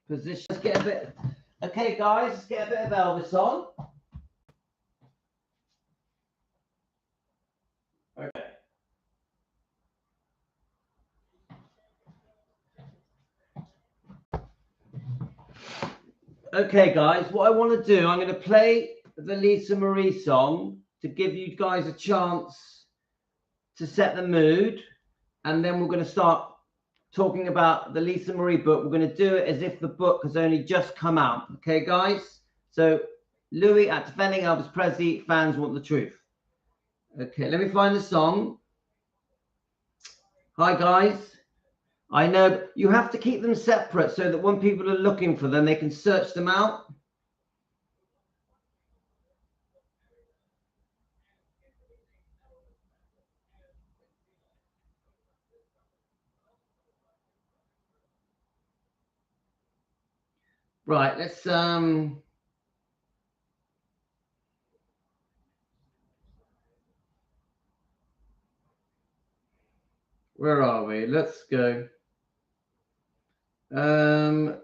position. Let's get a bit. Okay, guys, let's get a bit of Elvis on. Okay. Okay, guys, what I want to do, I'm going to play the Lisa Marie song to give you guys a chance to set the mood, and then we're going to start talking about the Lisa Marie book. We're going to do it as if the book has only just come out. Okay, guys? So, Louis at Defending Elvis Presley, fans want the truth. Okay, let me find the song. Hi, guys. I know you have to keep them separate so that when people are looking for them, they can search them out. Right, let's where are we? Let's go. Right,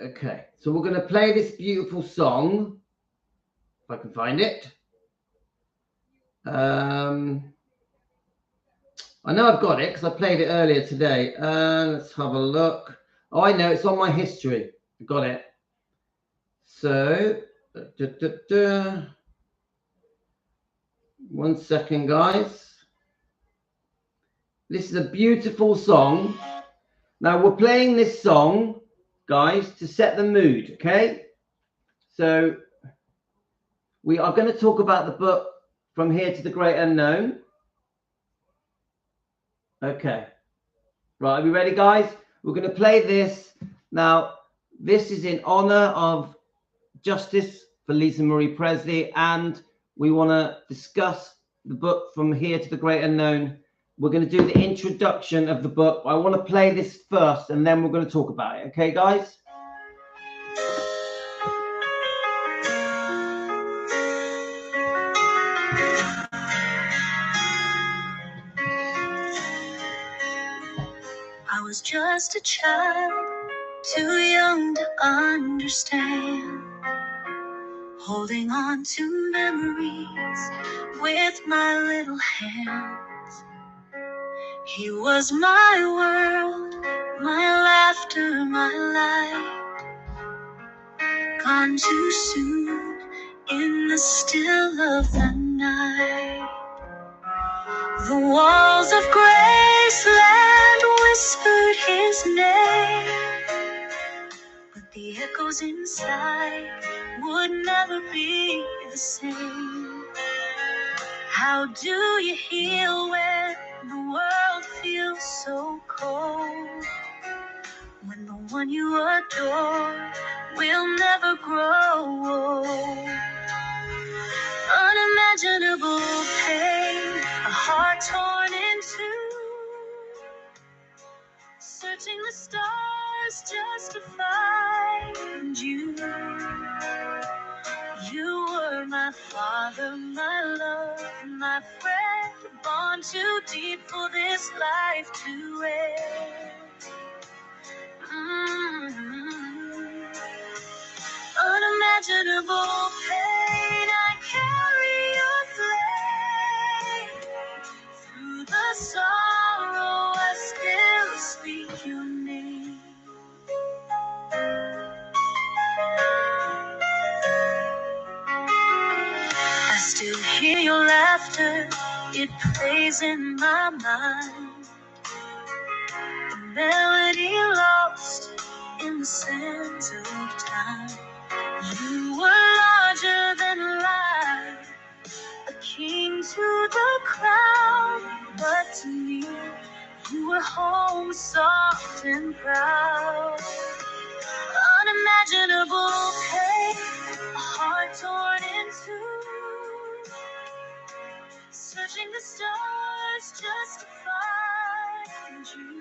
okay. So we're going to play this beautiful song, if I can find it. I know I've got it because I played it earlier today. Let's have a look. Oh, I know, it's on my history. I got it. So, 1 second, guys. This is a beautiful song. Now, we're playing this song, guys, to set the mood, okay? So, we are going to talk about the book From Here to the Great Unknown. Okay. Right, are we ready, guys? We're going to play this. Now, this is in honor of justice for Lisa Marie Presley, and we want to discuss the book From Here to the Great Unknown. We're going to do the introduction of the book. I want to play this first, and then we're going to talk about it. Okay, guys? I was just a child, too young to understand, holding on to memories with my little hands. He was my world, my laughter, my light, gone too soon in the still of the night. The walls of Graceland whispered his name, but the echoes inside would never be the same. How do you heal when the world feels so cold? When the one you adore will never grow old? Unimaginable pain, a heart torn in two, searching the stars just to find you. You were my father, my love, my friend, born too deep for this life to end. Unimaginable pain, I carry your flame. Through the sorrow, I still speak your name. I still hear your laughter, it plays in my mind. A melody lost in the sands of time. You were larger than life, a king to the crown, but to me, you were home, soft and proud. Unimaginable pain, a heart torn in two, searching the stars just to find you.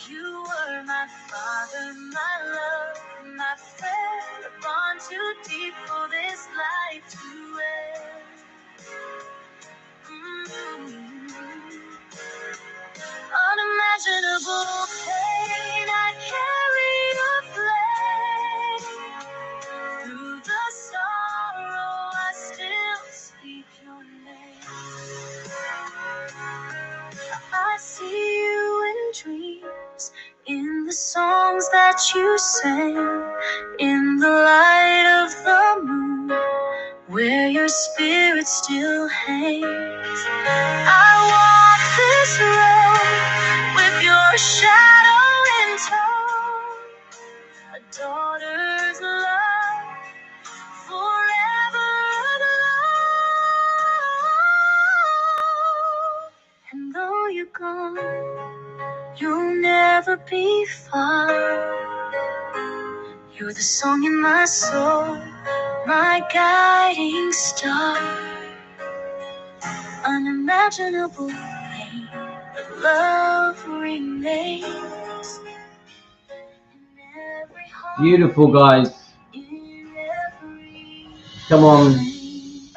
You were my father, my love, my friend, born too deep for this life to end. Unimaginable pain, I in the songs that you sang, in the light of the moon, where your spirit still hangs. I walk this road with your shadow in tow, a daughter's love forever aglow. And though you're gone, you'll never be far. You're the song in my soul, my guiding star. Unimaginable pain, but love remains in every heart, Beautiful, guys. in every Come on. flame.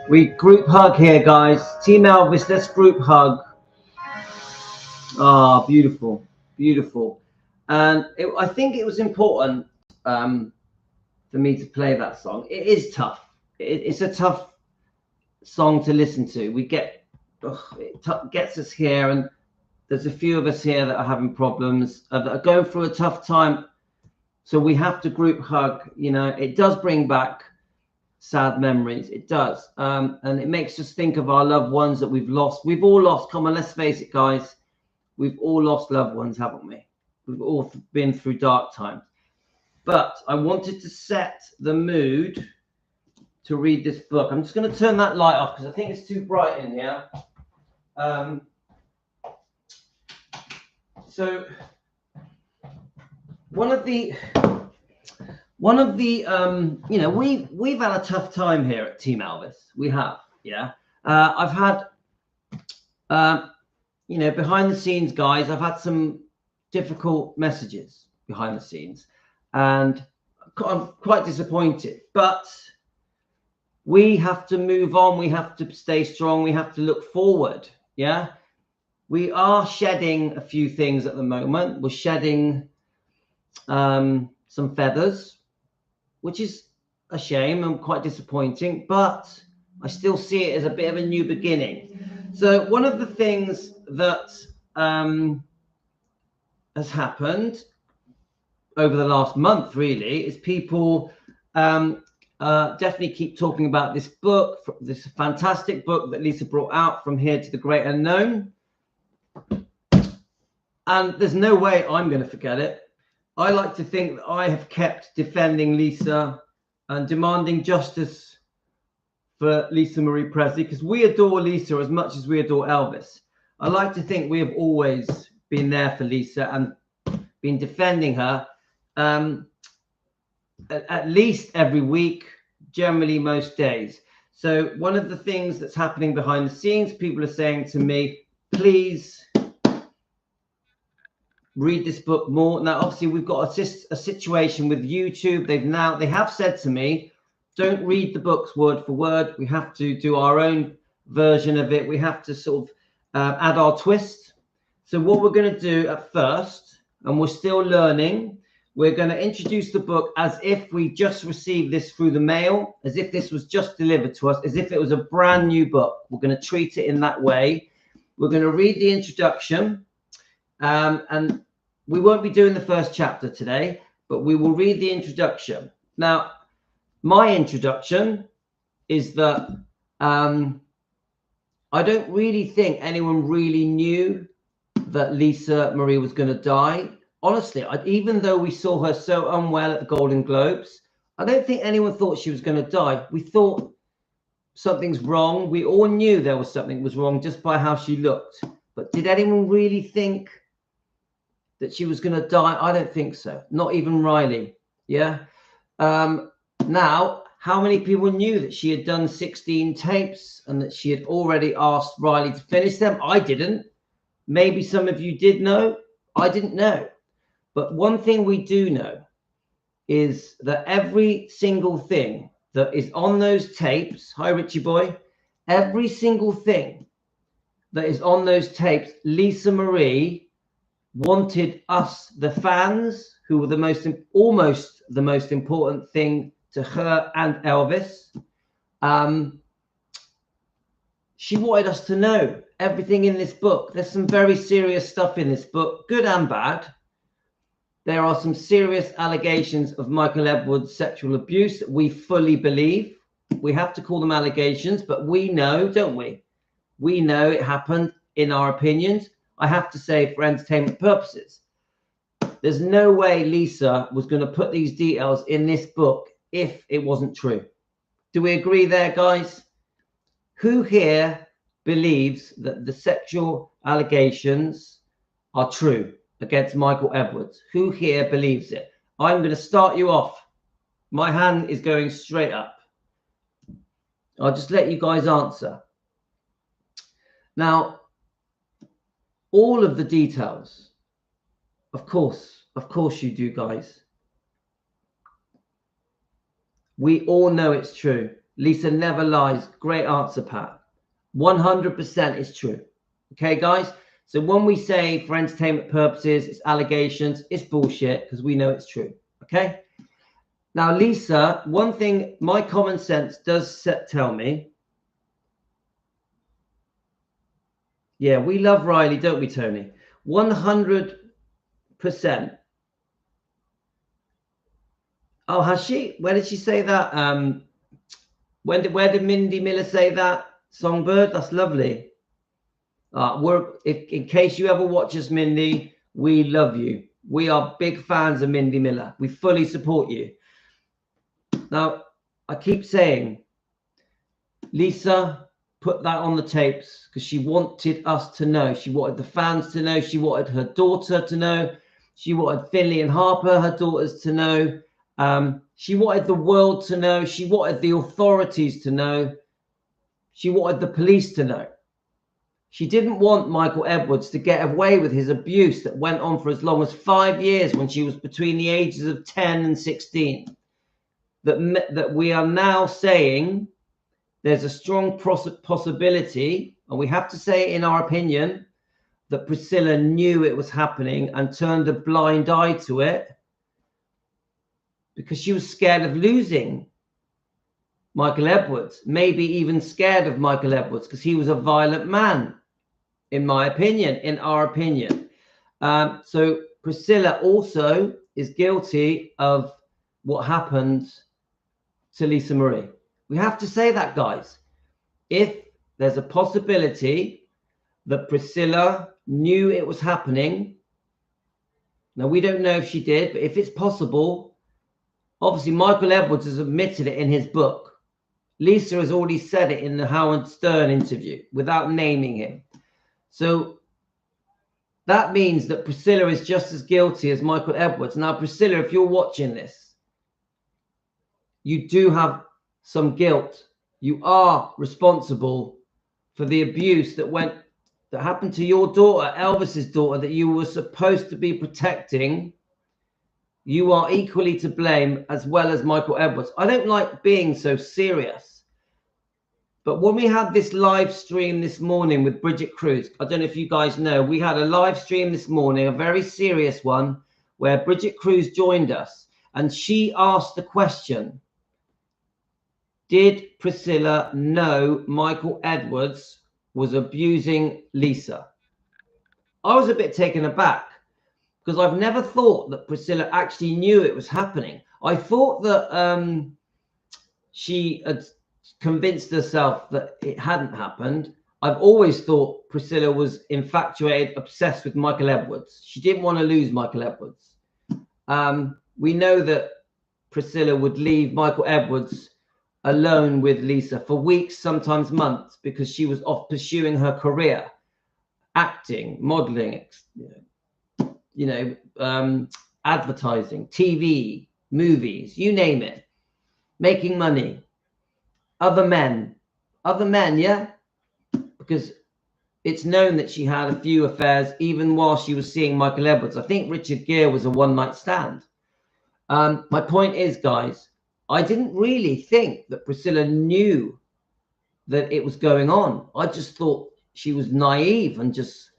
We group hug here, guys. Team Elvis, let's group hug. Ah, beautiful, beautiful. And I think it was important for me to play that song. It is tough. It's a tough song to listen to. We get, it gets us here, and there's a few of us here that are having problems, that are going through a tough time. So we have to group hug. You know, it does bring back sad memories. It does. And it makes us think of our loved ones that we've lost. We've all lost. Come on, let's face it, guys. We've all lost loved ones, haven't we? We've all been through dark times. But I wanted to set the mood to read this book. I'm just going to turn that light off because I think it's too bright in here. So one of the you know, we've had a tough time here at Team Elvis. We have, yeah. I've had you know, behind the scenes, guys, I've had some difficult messages behind the scenes, and I'm quite disappointed. But we have to move on. We have to stay strong. We have to look forward. Yeah, we are shedding a few things at the moment. We're shedding some feathers, which is a shame and quite disappointing, but I still see it as a bit of a new beginning. So one of the things that has happened over the last month, really, is people definitely keep talking about this book, this fantastic book that Lisa brought out, From Here to the Great Unknown. And there's no way I'm going to forget it. I like to think that I have kept defending Lisa and demanding justice for Lisa Marie Presley, because we adore Lisa as much as we adore Elvis. I like to think we have always been there for Lisa and been defending her at least every week, generally most days. So one of the things that's happening behind the scenes, people are saying to me, please read this book more. Now, obviously, we've got a situation with YouTube. They have said to me, don't read the books word for word. We have to do our own version of it. We have to sort of add our twist. So what we're going to do at first, and we're still learning, we're going to introduce the book as if we just received this through the mail, as if this was just delivered to us, as if it was a brand new book. We're going to treat it in that way. We're going to read the introduction, and we won't be doing the first chapter today, but we will read the introduction. Now, my introduction is that I don't really think anyone really knew that Lisa Marie was going to die. Honestly, even though we saw her so unwell at the Golden Globes, I don't think anyone thought she was going to die. We thought something's wrong. We all knew there was something was wrong just by how she looked. But did anyone really think that she was going to die? I don't think so. Not even Riley. Yeah. Now, how many people knew that she had done 16 tapes and that she had already asked Riley to finish them? I didn't. Maybe some of you did know. I didn't know. But one thing we do know is that every single thing that is on those tapes, hi Richie boy, every single thing that is on those tapes, Lisa Marie wanted us, the fans, who were almost the most important thing to her and Elvis. She wanted us to know everything in this book. There's some very serious stuff in this book, good and bad. There are some serious allegations of Michael Edwards' sexual abuse that we fully believe. We have to call them allegations, but we know, don't we? We know it happened in our opinions. I have to say, for entertainment purposes, there's no way Lisa was going to put these details in this book if it wasn't true. Do we agree there, guys? Who here believes that the sexual allegations are true against Michael Edwards? Who here believes it? I'm going to start you off. My hand is going straight up. I'll just let you guys answer. Now, all of the details, of course you do, guys. We all know it's true. Lisa never lies. Great answer, Pat. 100% is true. Okay, guys? So when we say for entertainment purposes, it's allegations, it's bullshit because we know it's true. Okay? Now, Lisa, one thing my common sense does tell me. Yeah, we love Riley, don't we, Tony? 100%. Oh, has she? Where did she say that? Where did Mindy Miller say that? Songbird? That's lovely. In case you ever watch us, Mindy, we love you. We are big fans of Mindy Miller. We fully support you. Now, I keep saying, Lisa put that on the tapes because she wanted us to know. She wanted the fans to know. She wanted her daughter to know. She wanted Finley and Harper, her daughters, to know. She wanted the world to know. She wanted the authorities to know. She wanted the police to know. She didn't want Michael Edwards to get away with his abuse that went on for as long as 5 years when she was between the ages of 10 and 16. That we are now saying there's a strong possibility, and we have to say, in our opinion, that Priscilla knew it was happening and turned a blind eye to it because she was scared of losing Michael Edwards, maybe even scared of Michael Edwards because he was a violent man, in my opinion, in our opinion. So Priscilla also is guilty of what happened to Lisa Marie. We have to say that, guys. If there's a possibility that Priscilla knew it was happening, now we don't know if she did, but if it's possible, obviously Michael Edwards has admitted it in his book. Lisa has already said it in the Howard Stern interview without naming him. So that means that Priscilla is just as guilty as Michael Edwards. Now, Priscilla, if you're watching this, you do have some guilt. You are responsible for the abuse that happened to your daughter, Elvis's daughter, that you were supposed to be protecting. You are equally to blame, as well as Michael Edwards. I don't like being so serious, but when we had this live stream this morning with Bridget Cruz, I don't know if you guys know, we had a live stream this morning, a very serious one, where Bridget Cruz joined us, and she asked the question, did Priscilla know Michael Edwards was abusing Lisa? I was a bit taken aback because I've never thought that Priscilla actually knew it was happening. I thought that she had convinced herself that it hadn't happened. I've always thought Priscilla was infatuated, obsessed with Michael Edwards. She didn't want to lose Michael Edwards. We know that Priscilla would leave Michael Edwards alone with Lisa for weeks, sometimes months, because she was off pursuing her career, acting, modeling, advertising, TV, movies, you name it, making money, other men, yeah, because it's known that she had a few affairs even while she was seeing Michael Edwards. I think Richard Gere was a one-night stand. My point is, guys, I didn't really think that Priscilla knew that it was going on. I just thought she was naive and just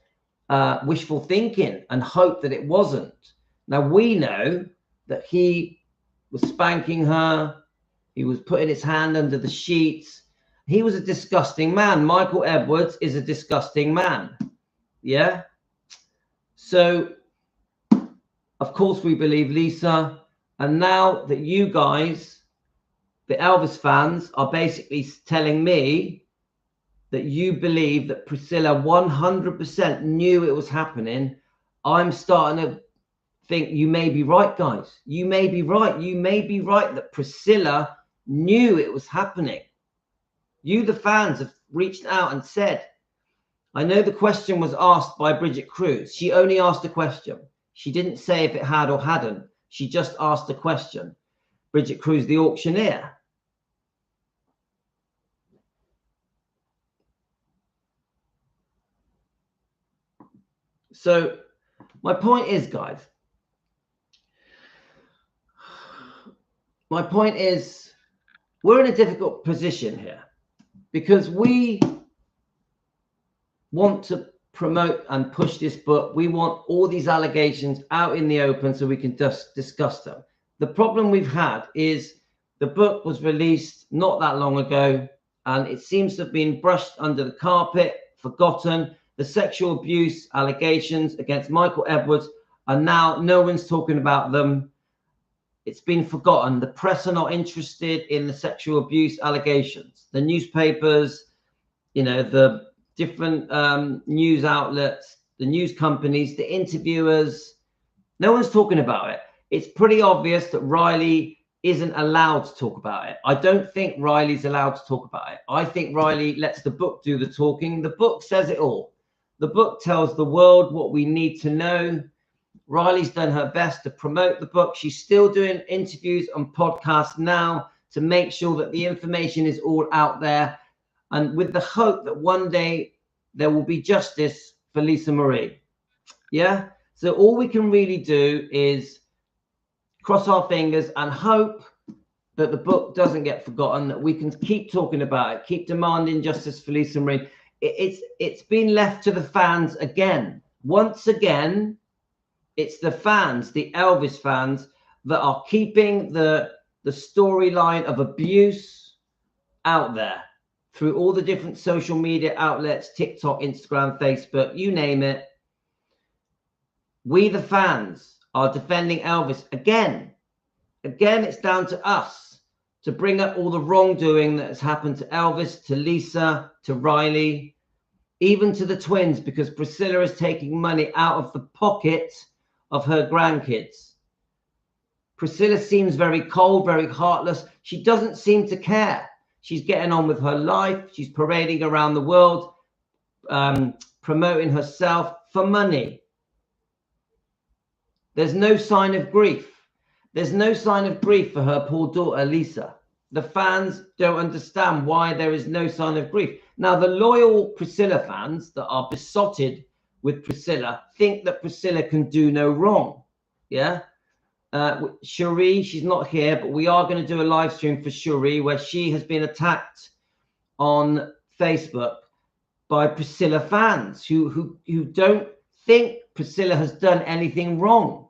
wishful thinking and hoped that it wasn't. Now, we know that he was spanking her. He was putting his hand under the sheets. He was a disgusting man. Michael Edwards is a disgusting man. Yeah. So, of course, we believe Lisa. And now that you guys, the Elvis fans, are basically telling me that you believe that Priscilla 100% knew it was happening, I'm starting to think you may be right, guys. You may be right. You may be right that Priscilla knew it was happening. You, the fans, have reached out and said, I know the question was asked by Bridget Cruz. She only asked a question. She didn't say if it had or hadn't. She just asked a question. Bridget Cruz, the auctioneer. So my point is, guys, my point is we're in a difficult position here because we want to promote and push this book. We want all these allegations out in the open so we can just discuss them. The problem we've had is the book was released not that long ago, and it seems to have been brushed under the carpet, forgotten. The sexual abuse allegations against Michael Edwards are now, no one's talking about them. It's been forgotten. The press are not interested in the sexual abuse allegations. The newspapers, you know, the different news outlets, the news companies, the interviewers, no one's talking about it. It's pretty obvious that Riley isn't allowed to talk about it. I don't think Riley's allowed to talk about it. I think Riley lets the book do the talking. The book says it all. The book tells the world what we need to know. Riley's done her best to promote the book. She's still doing interviews and podcasts now to make sure that the information is all out there, and with the hope that one day there will be justice for Lisa Marie. Yeah. So all we can really do is cross our fingers and hope that the book doesn't get forgotten, that we can keep talking about it, keep demanding justice for Lisa Marie. It's been left to the fans again. Once again, it's the fans, the Elvis fans, that are keeping the storyline of abuse out there through all the different social media outlets, TikTok, Instagram, Facebook, you name it. We, the fans, are defending Elvis again. Again, it's down to us to bring up all the wrongdoing that has happened to Elvis, to Lisa, to Riley, even to the twins, because Priscilla is taking money out of the pocket of her grandkids. Priscilla seems very cold, very heartless. She doesn't seem to care. She's getting on with her life. She's parading around the world, promoting herself for money. There's no sign of grief. There's no sign of grief for her poor daughter, Lisa. The fans don't understand why there is no sign of grief. Now, the loyal Priscilla fans that are besotted with Priscilla think that Priscilla can do no wrong. Yeah. Cherie, she's not here, but we are going to do a live stream for Cherie where she has been attacked on Facebook by Priscilla fans who don't think Priscilla has done anything wrong.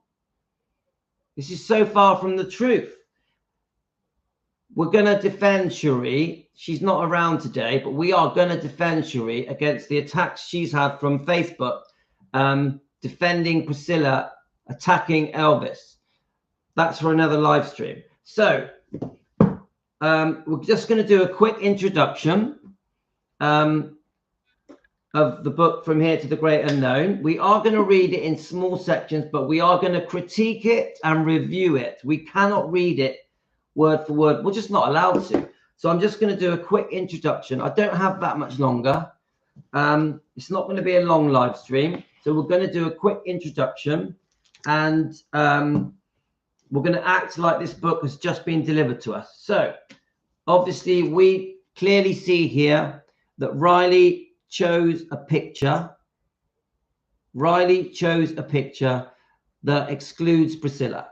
This is so far from the truth. We're going to defend Cherie. She's not around today, but we are going to defend Cherie against the attacks she's had from Facebook, defending Priscilla, attacking Elvis. That's for another live stream. So we're just going to do a quick introduction of the book From Here to the Great Unknown. We are going to read it in small sections, but we are going to critique it and review it. We cannot read it word for word. We're just not allowed to. So I'm just going to do a quick introduction. I don't have that much longer. It's not going to be a long live stream. So we're going to do a quick introduction, and we're going to act like this book has just been delivered to us. So obviously we clearly see here that Riley chose a picture. Riley chose a picture that excludes Priscilla.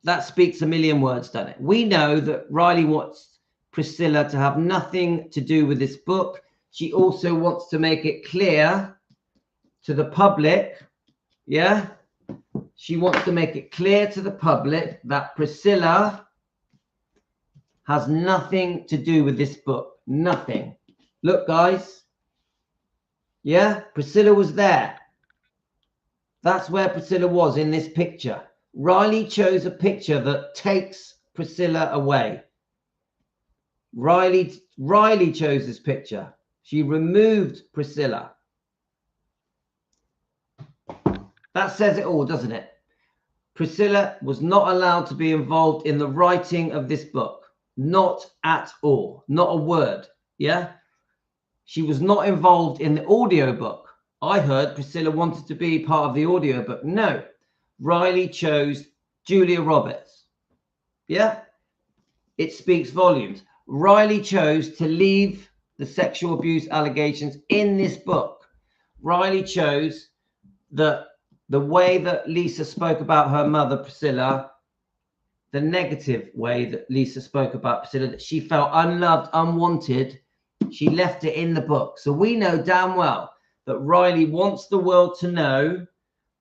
That speaks a million words, doesn't it? We know that Riley wants Priscilla to have nothing to do with this book. She also wants to make it clear to the public, yeah? She wants to make it clear to the public that Priscilla has nothing to do with this book. Nothing. Look, guys. Yeah, Priscilla was there. That's where Priscilla was in this picture. Riley chose a picture that takes Priscilla away. Riley chose this picture. She removed Priscilla. That says it all, doesn't it? Priscilla was not allowed to be involved in the writing of this book. Not at all. Not a word. Yeah? She was not involved in the audiobook. I heard Priscilla wanted to be part of the audiobook. No. Riley chose Julia Roberts. Yeah? It speaks volumes. Riley chose to leave the sexual abuse allegations in this book. Riley chose the way that Lisa spoke about her mother, Priscilla, the negative way that Lisa spoke about Priscilla, that she felt unloved, unwanted. She left it in the book. So we know damn well that Riley wants the world to know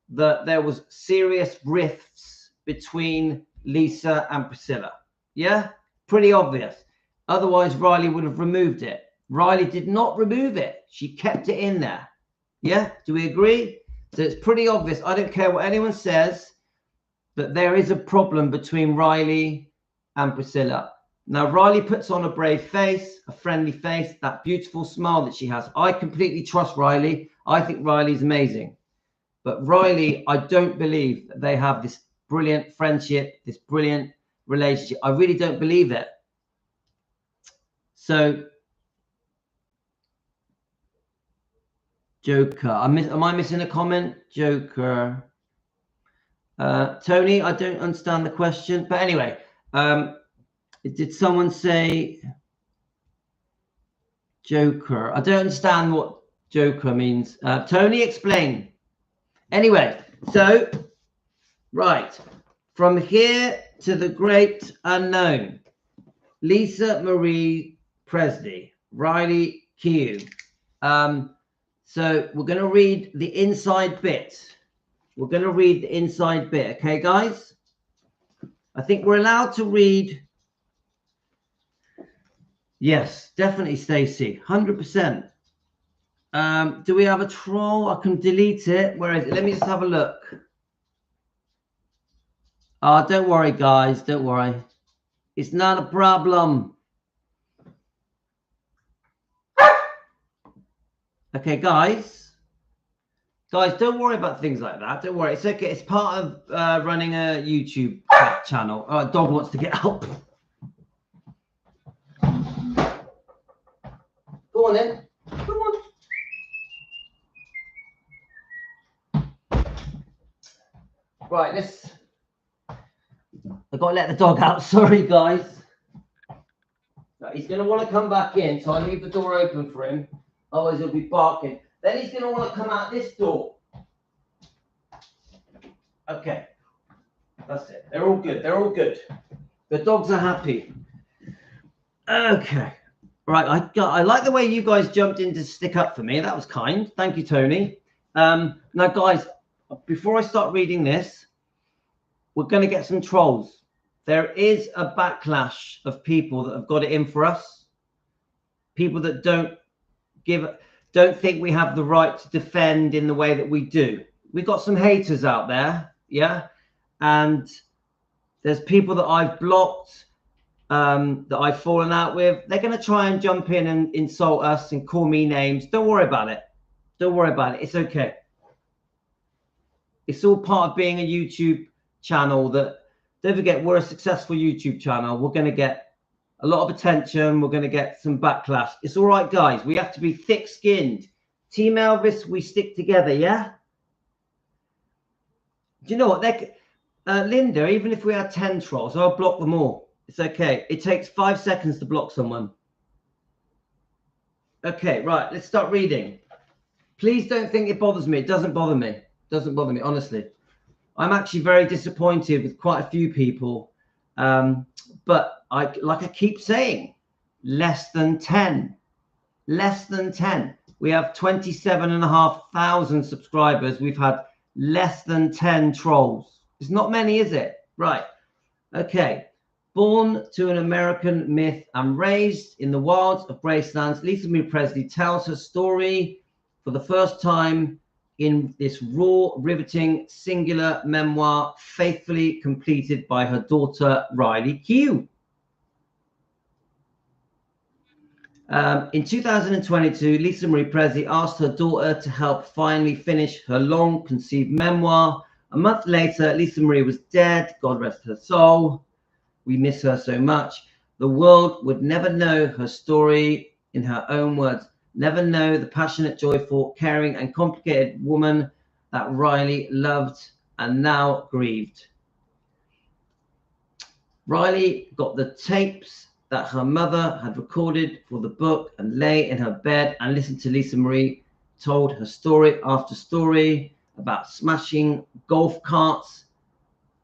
that there was serious rifts between Lisa and Priscilla. Yeah? Pretty obvious. Otherwise, Riley would have removed it. Riley did not remove it. She kept it in there. Yeah? Do we agree? So it's pretty obvious. I don't care what anyone says, that there is a problem between Riley and Priscilla. Now, Riley puts on a brave face, a friendly face, that beautiful smile that she has. I completely trust Riley. I think Riley's amazing. But Riley, I don't believe that they have this brilliant friendship, this brilliant relationship. I really don't believe it. So, Joker. Am I missing a comment? Joker. Tony, I don't understand the question. But anyway, did someone say Joker? I don't understand what Joker means. Tony, explain. Anyway, so, right. From here to the great unknown. Lisa Marie Presley. Riley Keough. So we're going to read the inside bit. We're going to read the inside bit. Okay, guys? I think we're allowed to read. Yes, definitely, Stacey. 100%. Do we have a troll? I can delete it. Where is it? Let me just have a look. Oh, don't worry, guys. Don't worry. It's not a problem. Okay, guys. Guys, don't worry about things like that. Don't worry. It's okay. It's part of running a YouTube channel. Oh, dog wants to get up. Go on then. Come on. Right, let's... I've got to let the dog out. Sorry, guys. He's going to want to come back in, so I leave the door open for him. Otherwise, he'll be barking. Then he's going to want to come out this door. Okay. That's it. They're all good. They're all good. The dogs are happy. Okay. Right. I like the way you guys jumped in to stick up for me. That was kind. Thank you, Tony. Now, guys, before I start reading this, we're going to get some trolls. There is a backlash of people that have got it in for us. People that don't think we have the right to defend in the way that we do. We've got some haters out there, yeah? And there's people that I've blocked, that I've fallen out with. They're going to try and jump in and insult us and call me names. Don't worry about it. Don't worry about it. It's okay. It's all part of being a YouTube channel. That, don't forget, we're a successful YouTube channel. We're going to get a lot of attention. We're going to get some backlash. It's all right, guys. We have to be thick-skinned. Team Elvis, we stick together, yeah? Do you know what? Linda, even if we had 10 trolls, I'll block them all. It's okay. It takes 5 seconds to block someone. Okay, right. Let's start reading. Please don't think it bothers me. It doesn't bother me. It doesn't bother me, honestly. I'm actually very disappointed with quite a few people. But like I keep saying, less than 10. Less than 10. We have 27,500 subscribers. We've had less than 10 trolls. It's not many, is it? Right. Okay. Born to an American myth and raised in the wilds of Graceland, Lisa Marie Presley tells her story for the first time in this raw, riveting, singular memoir, faithfully completed by her daughter, Riley Keough. In 2022, Lisa Marie Presley asked her daughter to help finally finish her long-conceived memoir. A month later, Lisa Marie was dead. God rest her soul. We miss her so much. The world would never know her story, in her own words, never know the passionate, joyful, caring, and complicated woman that Riley loved and now grieved. Riley got the tapes that her mother had recorded for the book and lay in her bed and listened to Lisa Marie told her story after story about smashing golf carts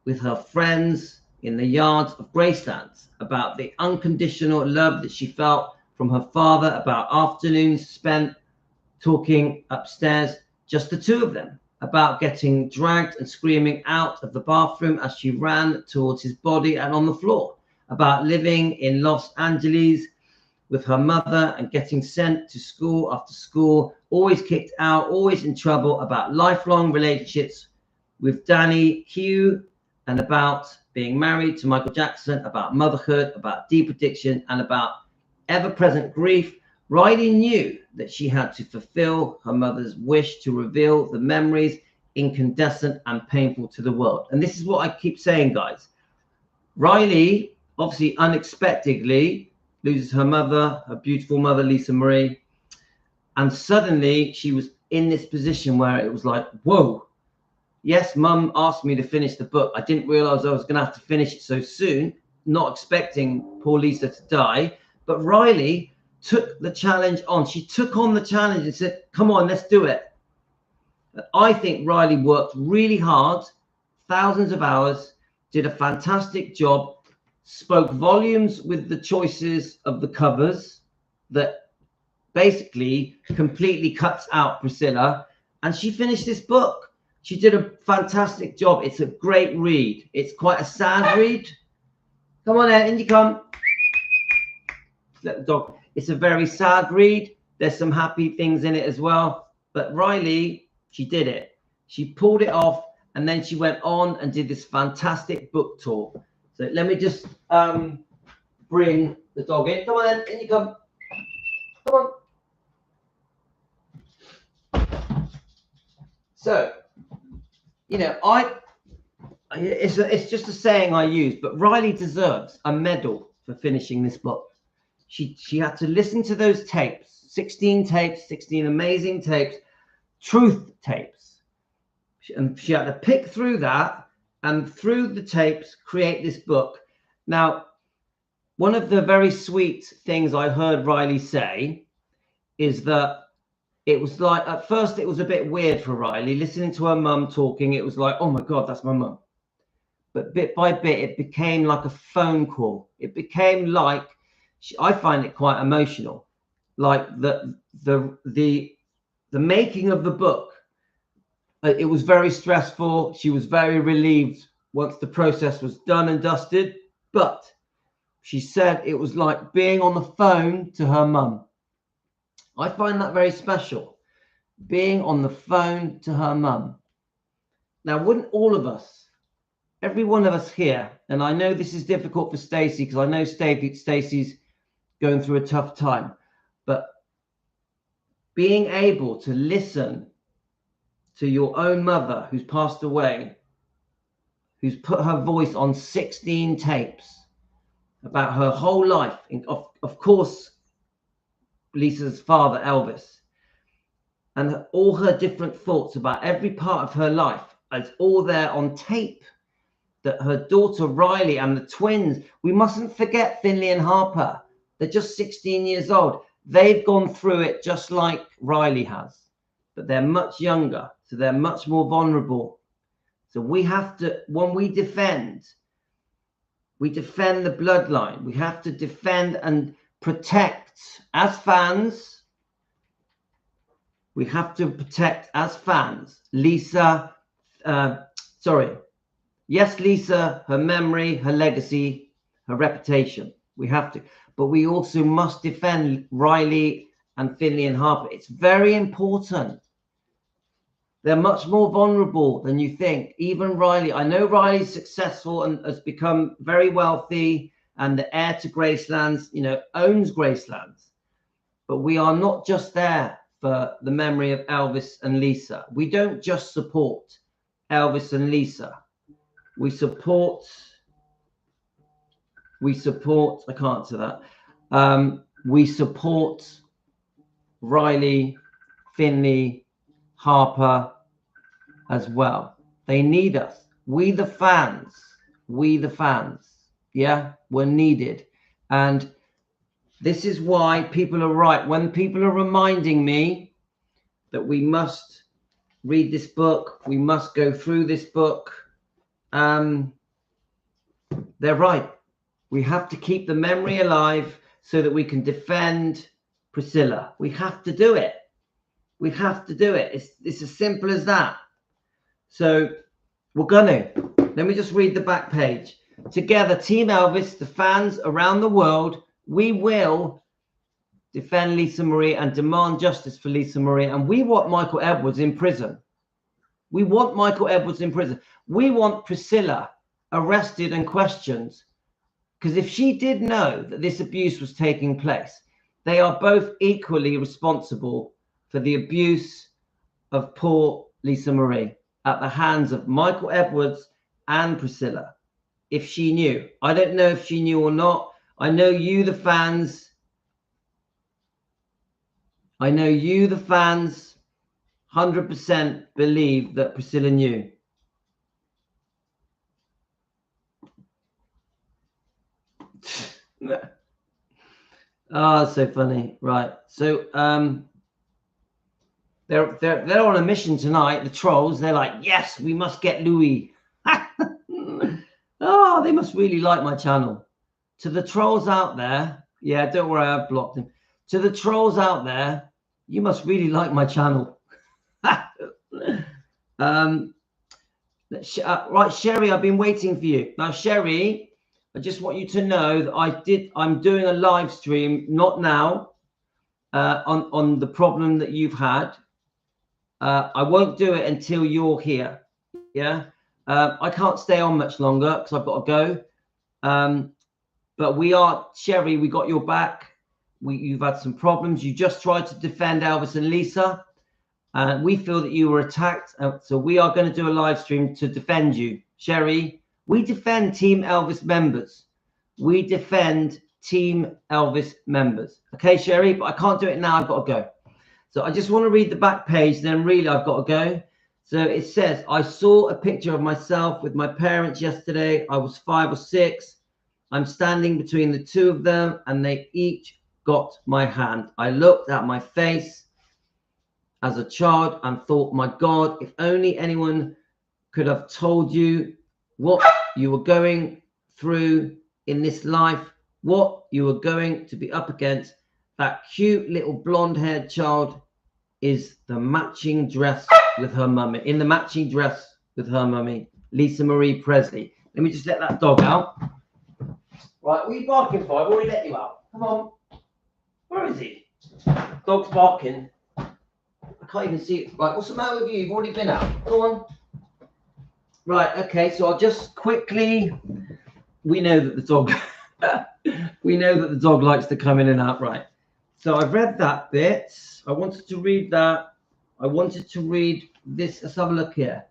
with her friends in the yards of Graceland, about the unconditional love that she felt from her father, about afternoons spent talking upstairs, just the two of them, about getting dragged and screaming out of the bathroom as she ran towards his body and on the floor, about living in Los Angeles with her mother and getting sent to school after school, always kicked out, always in trouble, about lifelong relationships with Danny Keough, and about being married to Michael Jackson, about motherhood, about deep addiction, and about ever-present grief. Riley knew that she had to fulfill her mother's wish to reveal the memories incandescent and painful to the world. And this is what I keep saying, guys. Riley, obviously unexpectedly, loses her mother, her beautiful mother, Lisa Marie. And suddenly she was in this position where it was like, whoa, yes, Mum asked me to finish the book. I didn't realize I was going to have to finish it so soon, not expecting poor Lisa to die. But Riley took the challenge on. She took on the challenge and said, come on, let's do it. I think Riley worked really hard, thousands of hours, did a fantastic job, spoke volumes with the choices of the covers that basically completely cuts out Priscilla. And she finished this book. She did a fantastic job. It's a great read. It's quite a sad read. Come on, Ed, in you come. Let the dog. It's a very sad read. There's some happy things in it as well. But Riley, she did it. She pulled it off, and then she went on and did this fantastic book tour. So let me just bring the dog in. Come on, Ed, in you come. Come on. So, you know, it's just a saying I use, but Riley deserves a medal for finishing this book. She had to listen to those tapes, 16 tapes, 16 amazing tapes, truth tapes. And she had to pick through that and through the tapes, create this book. Now, one of the very sweet things I heard Riley say is that it was like, at first it was a bit weird for Riley, listening to her mum talking. It was like, oh my God, that's my mum. But bit by bit, it became like a phone call. It became like, I find it quite emotional, like the making of the book. It was very stressful. She was very relieved once the process was done and dusted. But she said it was like being on the phone to her mum. I find that very special, being on the phone to her mum. Now, wouldn't all of us, every one of us here, and I know this is difficult for Stacey because I know Stacey's going through a tough time, but being able to listen to your own mother who's passed away, who's put her voice on 16 tapes about her whole life, of course, Lisa's father, Elvis, and all her different thoughts about every part of her life, it's all there on tape. That her daughter Riley and the twins, we mustn't forget Finley and Harper. They're just 16 years old. They've gone through it just like Riley has, but they're much younger, so they're much more vulnerable. So we have to, when we defend the bloodline. We have to defend and protect as fans. We have to protect as fans. Lisa, yes, Lisa, her memory, her legacy, her reputation. We have to. But we also must defend Riley and Finley and Harper. It's very important. They're much more vulnerable than you think. Even Riley, I know Riley's successful and has become very wealthy and the heir to Gracelands, you know, owns Gracelands. But we are not just there for the memory of Elvis and Lisa. We don't just support Elvis and Lisa. We support, I can't say that. We support Riley, Finley, Harper as well. They need us. We the fans, yeah, we're needed. And this is why people are right. When people are reminding me that we must read this book, we must go through this book, they're right. We have to keep the memory alive so that we can defend Priscilla. We have to do it. We have to do it. It's as simple as that. So we're gonna. Let me just read the back page. Together, Team Elvis, the fans around the world, we will defend Lisa Marie and demand justice for Lisa Marie. And we want Michael Edwards in prison. We want Michael Edwards in prison. We want Priscilla arrested and questioned. Because if she did know that this abuse was taking place, they are both equally responsible for the abuse of poor Lisa Marie at the hands of Michael Edwards and Priscilla. If she knew. I don't know if she knew or not. I know you, the fans. 100% believe that Priscilla knew. Oh, that's so funny. Right. So they're on a mission tonight, the trolls. They're like, yes, we must get Louis. Oh, they must really like my channel. To the trolls out there, yeah, don't worry, I've blocked them. To the trolls out there, you must really like my channel. Right, Sherry, I've been waiting for you. Now, Sherry, I just want you to know that I'm doing a live stream, not now, on the problem that you've had. I won't do it until you're here. Yeah. I can't stay on much longer because I've got to go. But we are, Sherry, we got your back. You've had some problems. You just tried to defend Elvis and Lisa. And we feel that you were attacked. So we are going to do a live stream to defend you. Sherry, we defend Team Elvis members. We defend Team Elvis members. Okay, Sherry, but I can't do it now. I've got to go. So I just want to read the back page. Then really, I've got to go. So it says, I saw a picture of myself with my parents yesterday. I was 5 or 6. I'm standing between the two of them and they each got my hand. I looked at my face as a child and thought, my God, if only anyone could have told you what you were going through in this life, what you were going to be up against. That cute little blonde-haired child is the matching dress with her mummy, in the matching dress with her mummy, Lisa Marie Presley. Let me just let that dog out. Right, what are you barking for? I've already let you out. Come on. Where is he? Dog's barking. I can't even see it. Right, what's the matter with you? You've already been out. Go on. Right, okay, so I'll just quickly, we know that the dog likes to come in and out. Right. So I've read that bit. I wanted to read that. I wanted to read this. Let's have a look here.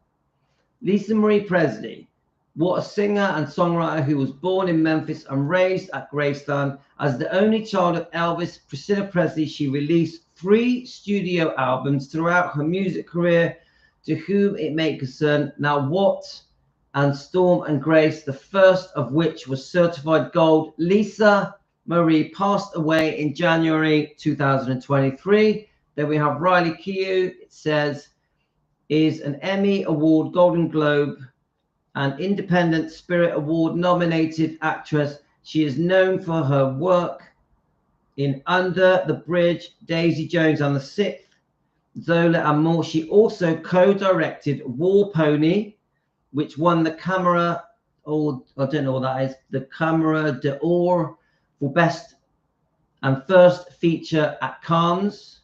Lisa Marie Presley, what a singer and songwriter who was born in Memphis and raised at Graceland. As the only child of Elvis, Priscilla Presley, she released 3 studio albums throughout her music career, To Whom It May Concern, Now What, and Storm and Grace, the first of which was certified gold. Lisa Marie passed away in January 2023. Then we have Riley Keough. It says, is an Emmy Award, Golden Globe, and Independent Spirit Award nominated actress. She is known for her work in Under the Bridge, Daisy Jones and the Sixth, Zola and more. She also co-directed War Pony, which won the Camera or I don't know what that is, the Camera d'Or for Best and First Feature at Cannes.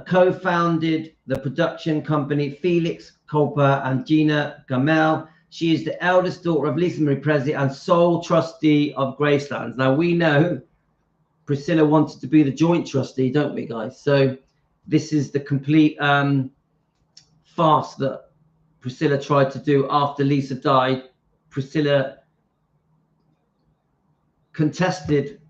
Co-founded the production company Felix Kolper and Gina Gamel. She is the eldest daughter of Lisa Marie Presley and sole trustee of Gracelands. Now, we know Priscilla wanted to be the joint trustee, don't we, guys? So this is the complete farce that Priscilla tried to do after Lisa died. Priscilla contested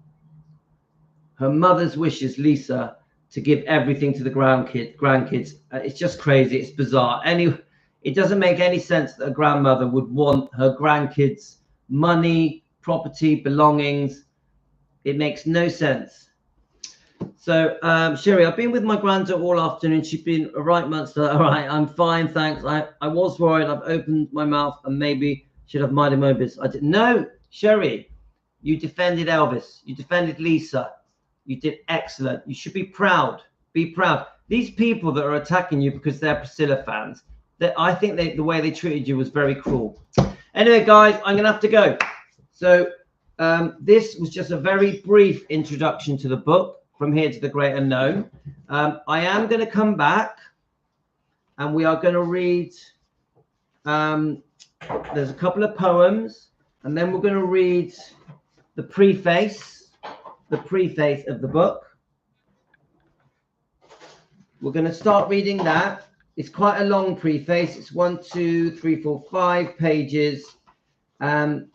her mother's wishes, Lisa, to give everything to the grandkids. It's just crazy. It's bizarre. Anyway, it doesn't make any sense that a grandmother would want her grandkids' money, property, belongings. It makes no sense. So, Sherry, I've been with my granddaughter all afternoon. She's been a right monster. All right, I'm fine, thanks. I was worried. I've opened my mouth and maybe should have minded my business. I didn't. No, Sherry, you defended Elvis. You defended Lisa. You did excellent. You should be proud. Be proud. These people that are attacking you because they're Priscilla fans, I think the way they treated you was very cruel. Anyway, guys, I'm going to have to go. So this was just a very brief introduction to the book, From Here to the Great Unknown. I am going to come back and we are going to read, there's a couple of poems, and then we're going to read the preface of the book. We're going to start reading that. It's quite a long preface. It's 1, 2, 3, 4, 5 pages. And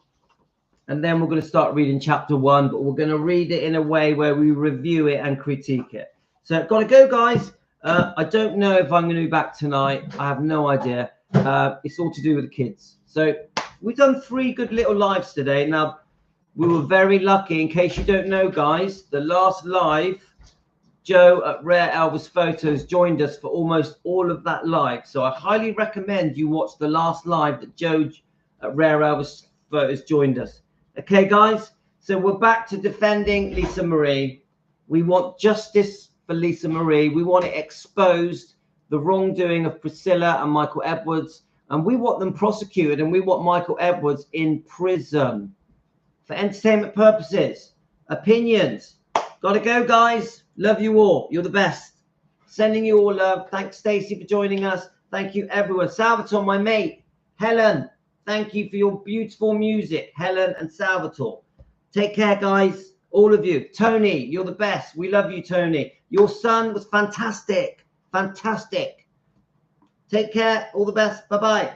then we're going to start reading chapter 1, but we're going to read it in a way where we review it and critique it. So I've got to go, guys. I don't know if I'm going to be back tonight. I have no idea. It's all to do with the kids. So we've done 3 good little lives today. Now, we were very lucky. In case you don't know, guys, the last live, Joe at Rare Elvis Photos joined us for almost all of that live. So I highly recommend you watch the last live that Joe at Rare Elvis Photos joined us. Okay, guys, so we're back to defending Lisa Marie. We want justice for Lisa Marie. We want it exposed, the wrongdoing of Priscilla and Michael Edwards, and we want them prosecuted, and we want Michael Edwards in prison for entertainment purposes. Opinions. Gotta go, guys. Love you all. You're the best. Sending you all love. Thanks, Stacey, for joining us. Thank you, everyone. Salvatore, my mate. Helen, thank you for your beautiful music. Helen and Salvatore. Take care, guys. All of you. Tony, you're the best. We love you, Tony. Your son was fantastic. Fantastic. Take care. All the best. Bye-bye.